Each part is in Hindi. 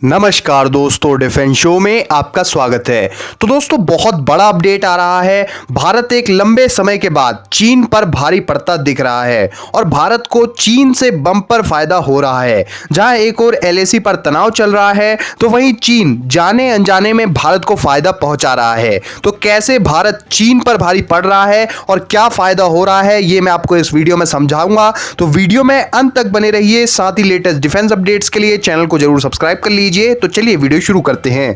नमस्कार दोस्तों, डिफेंस शो में आपका स्वागत है। तो दोस्तों, बहुत बड़ा अपडेट आ रहा है। भारत एक लंबे समय के बाद चीन पर भारी पड़ता दिख रहा है और भारत को चीन से बम्पर फायदा हो रहा है। जहां एक और एलएसी पर तनाव चल रहा है, तो वहीं चीन जाने अनजाने में भारत को फायदा पहुंचा रहा है। तो कैसे भारत चीन पर भारी पड़ रहा है और क्या फायदा हो रहा है, ये मैं आपको इस वीडियो में समझाऊंगा। तो वीडियो में अंत तक बने रहिए। साथ ही लेटेस्ट डिफेंस अपडेट्स के लिए चैनल को जरूर सब्सक्राइब कर लीजिए। तो चलिए वीडियो शुरू करते हैं।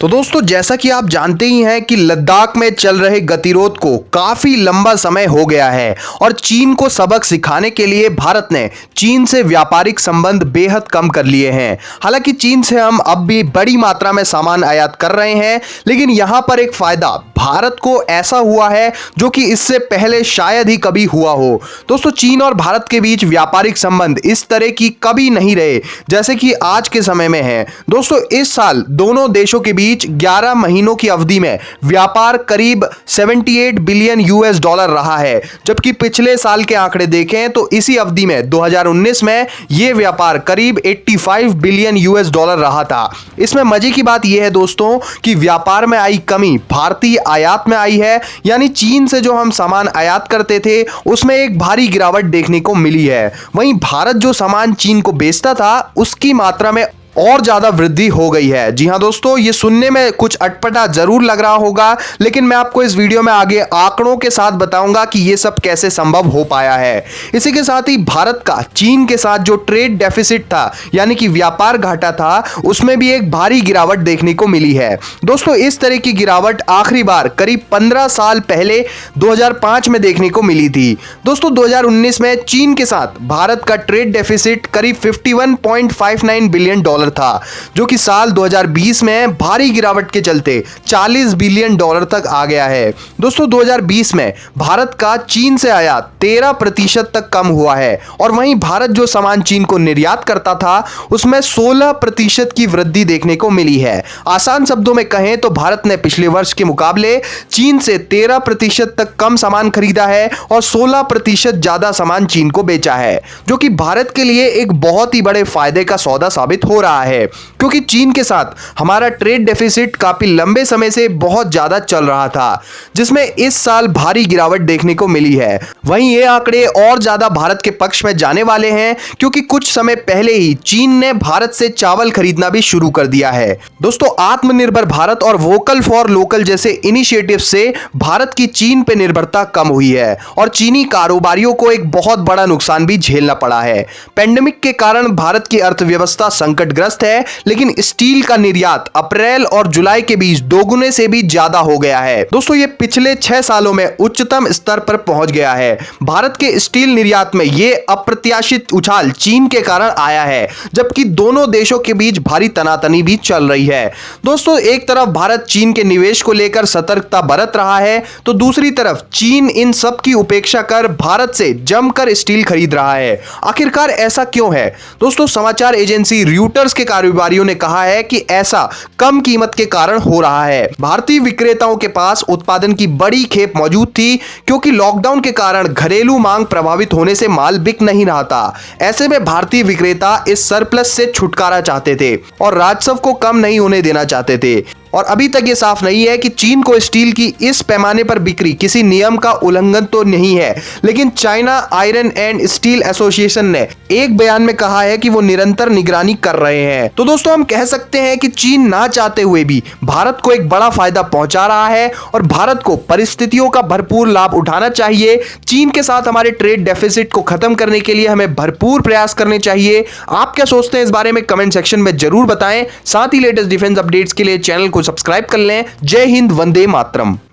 तो दोस्तों, जैसा कि आप जानते ही हैं कि लद्दाख में चल रहे गतिरोध को काफी लंबा समय हो गया है और चीन को सबक सिखाने के लिए भारत ने चीन से व्यापारिक संबंध बेहद कम कर लिए हैं। हालांकि चीन से हम अब भी बड़ी मात्रा में सामान आयात कर रहे हैं, लेकिन यहां पर एक फायदा भारत को ऐसा हुआ है जो कि इससे पहले शायद ही कभी हुआ हो। दोस्तों, चीन और भारत के बीच व्यापारिक संबंध इस तरह की कभी नहीं रहे जैसे कि आज के समय में है। दोस्तों, इस साल दोनों देशों के बीच 11 महीनों की अवधि में व्यापार करीब 78 बिलियन यूएस डॉलर रहा है, जबकि पिछले साल के आंकड़े देखें तो इसी अवधि में 2019 में यह व्यापार करीब 85 बिलियन यूएस डॉलर रहा था। इसमें मजे की बात यह है दोस्तों कि व्यापार में आई कमी भारतीय आयात में आई है, यानी चीन से जो हम सामान आयात करते थे उसमें एक भारी गिरावट देखने को मिली है। वहीं भारत जो सामान चीन को बेचता था उसकी मात्रा में और ज्यादा वृद्धि हो गई है। जी हां दोस्तों, ये सुनने में कुछ अटपटा जरूर लग रहा होगा, लेकिन मैं आपको इस वीडियो में आगे आंकड़ों के साथ बताऊंगा कि ये सब कैसे संभव हो पाया है। इसी के साथ ही भारत का चीन के साथ जो ट्रेड डेफिसिट था, यानी कि व्यापार घाटा था, उसमें भी एक भारी गिरावट देखने को मिली है। दोस्तों, इस तरह की गिरावट आखिरी बार करीब 15 साल पहले 2005 में देखने को मिली थी। दोस्तों, 2019 में चीन के साथ भारत का ट्रेड डेफिसिट करीब 51.59 बिलियन डॉलर था, जो कि साल 2020 में भारी गिरावट के चलते 40 बिलियन डॉलर तक आ गया है। दोस्तों, 2020 में भारत का चीन से आयात 13% तक कम हुआ है और वहीं भारत जो सामान चीन को निर्यात करता था उसमें 16% की वृद्धि देखने को मिली है। आसान शब्दों में कहें तो भारत ने पिछले वर्ष के मुकाबले चीन से 13% तक कम सामान खरीदा है और 16% ज्यादा सामान चीन को बेचा है, जो कि भारत के लिए एक बहुत ही बड़े फायदे का सौदा साबित हो रहा है, क्योंकि चीन के साथ हमारा ट्रेड डेफिसिट काफी लंबे समय से बहुत ज्यादा चल रहा था, जिसमें इस साल भारी गिरावट देखने को मिली है। वहीं ये आंकड़े और ज्यादा भारत के पक्ष में जाने वाले हैं, क्योंकि कुछ समय पहले ही चीन ने भारत से चावल खरीदना भी शुरू कर दिया है। दोस्तों, आत्मनिर्भर भारत और वोकल फॉर लोकल जैसे इनिशिएटिव से भारत की चीन पे निर्भरता कम हुई है और चीनी कारोबारियों को एक बहुत बड़ा नुकसान भी झेलना पड़ा है। पेंडेमिक के कारण भारत की अर्थव्यवस्था संकटग्रस्त है, लेकिन स्टील का निर्यात अप्रैल और जुलाई के बीच दोगुने से भी ज्यादा हो गया है। दोस्तों, ये पिछले 6 सालों में उच्चतम स्तर पर पहुंच गया है। भारत के स्टील निर्यात में ये अप्रत्याशित उछाल चीन के कारण आया है, जबकि दोनों देशों के बीच भारी तनातनी भी चल रही है। दोस्तों, एक तरफ भारत चीन के निवेश को लेकर सतर्कता बरत रहा है, तो दूसरी तरफ चीन इन सब की उपेक्षा कर भारत से जमकर स्टील खरीद रहा है। आखिरकार ऐसा क्यों है? दोस्तों, समाचार एजेंसी रॉयटर्स के कारोबारियों ने कहा है कि ऐसा कम कीमत के कारण हो रहा है। भारतीय विक्रेताओं के पास उत्पादन की बड़ी खेप मौजूद थी, क्योंकि लॉकडाउन के कारण घरेलू मांग प्रभावित होने से माल बिक नहीं रहा था। ऐसे में भारतीय विक्रेता इस सरप्लस से छुटकारा चाहते थे और राजस्व को कम नहीं होने देना चाहते थे। और अभी तक ये साफ नहीं है कि चीन को स्टील की इस पैमाने पर बिक्री किसी नियम का उल्लंघन तो नहीं है, लेकिन China iron and steel association ने एक बयान में कहा है कि वो निरंतर निगरानी कर रहे हैं। तो दोस्तों, हम कह सकते हैं कि चीन ना चाहते हुए भी भारत को एक बड़ा फायदा पहुंचा रहा है और भारत को परिस्थितियों का भरपूर लाभ उठाना चाहिए। चीन के साथ हमारे ट्रेड डेफिसिट को खत्म करने के लिए हमें भरपूर प्रयास करने चाहिए। आप क्या सोचते हैं इस बारे में कमेंट सेक्शन में जरूर बताएं। साथ ही लेटेस्ट डिफेंस अपडेट्स के लिए चैनल को सब्सक्राइब कर लें। जय हिंद, वंदे मातरम।